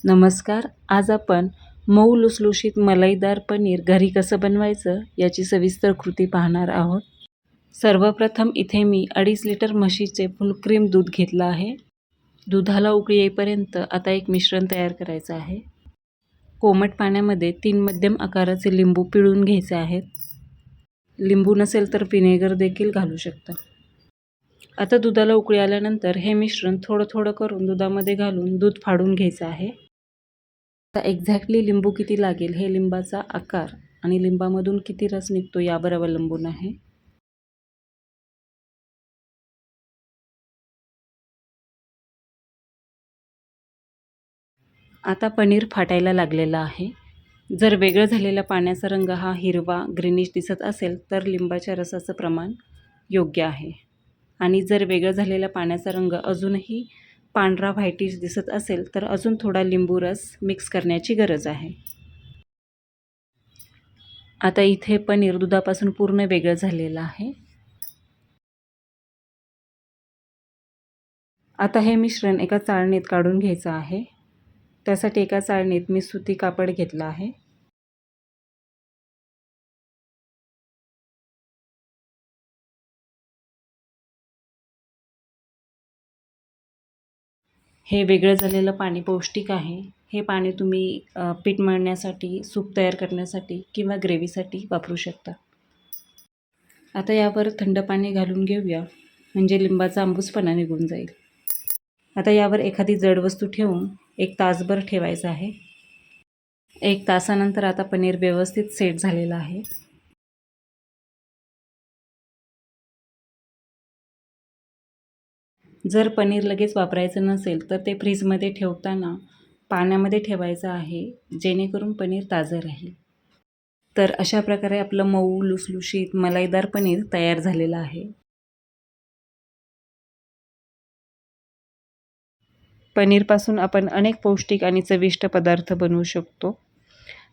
नमस्कार. आज आपण मऊ लुसलुशीत मलाईदार पनीर घरी कसं बनवायचं याची सविस्तर कृती पाहणार आहोत. सर्वप्रथम इथे मी 2.5 लिटर म्हशीचे फुल क्रीम दूध घेतलं आहे. दुधाला उकळी येईपर्यंत आता एक मिश्रण तयार करायचं आहे. कोमट पाण्यामध्ये 3 मध्यम आकाराचे लिंबू पिळून घ्यायचे आहेत. लिंबू नसेल तर व्हिनेगर देखील घालू शकता. आता दुधाला उकळी आल्यानंतर हे मिश्रण थोडं थोडं करून दुधामध्ये घालून दूध फाडून घ्यायचं आहे. आता एक्झॅक्टली लिंबू किती लागेल हे लिंबाचा आकार आणि लिंबामधून किती रस निघतो यावर अवलंबून आहे. आता पनीर फाटायला लागलेलं आहे. जर वेगळं झालेल्या पाण्याचा रंग हा हिरवा ग्रीनिश दिसत असेल तर लिंबाच्या रसाचं प्रमाण योग्य आहे. आणि जर वेगळं झालेल्या पाण्याचा रंग अजूनही पांढरा व्हाईटिश दिसत असेल तर अजून थोडा लिंबू रस मिक्स करण्याची गरज आहे. आता इथे पनीर दुधापासून पूर्ण वेगळं झालेलं आहे. आता हे मिश्रण एका चाळणीत काढून घ्यायचं आहे. त्यासाठी एका चाळणीत मी सुती कापड घेतलं आहे. हे वेगळं झालेलं पाणी पौष्टिक आहे. हे पाणी तुम्ही पीठ मळण्यासाठी, सूप तयार करण्यासाठी किंवा ग्रेव्हीसाठी वापरू शकता. आता यावर थंड पाणी घालून घेऊया, म्हणजे लिंबाचा आंबूसपणा निघून जाईल. आता यावर एखादी जड वस्तू ठेवून 1 तासभर ठेवायचं आहे. 1 तासानंतर आता पनीर व्यवस्थित सेट झालेलं आहे. जर पनीर लगेच वापरायचं नसेल तर ते फ्रीजमध्ये ठेवताना पाण्यामध्ये ठेवायचं आहे, जेणेकरून पनीर ताजं राहील. तर अशा प्रकारे आपलं मऊ लुसलुशीत मलाईदार पनीर तयार झालेलं आहे. पनीरपासून आपण अनेक पौष्टिक आणि चविष्ट पदार्थ बनवू शकतो,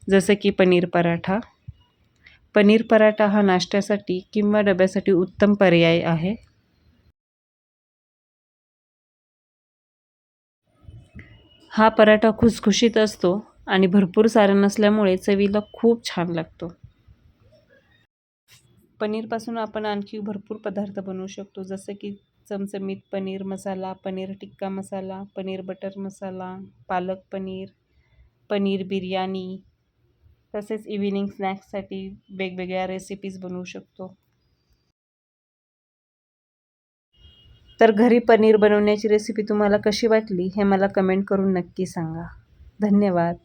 जसं की पनीर पराठा. पनीर पराठा हा नाश्त्यासाठी किंवा डब्यासाठी उत्तम पर्याय आहे. हा पराठा खुसखुशीत असतो आणि भरपूर सारण नसल्यामुळे चवीला खूप छान लागतो. पनीरपासून आपण आणखी भरपूर पदार्थ बनवू शकतो, जसं की चमचमीत पनीर मसाला, पनीर टिक्का मसाला, पनीर बटर मसाला, पालक पनीर, पनीर बिर्याणी. तसेच इव्हिनिंग स्नॅक्ससाठी वेगवेगळ्या रेसिपीज बनवू शकतो. तर घरी पनीर बनवण्याची रेसिपी तुम्हाला कशी वाटली हे मला कमेंट करून नक्की सांगा. धन्यवाद.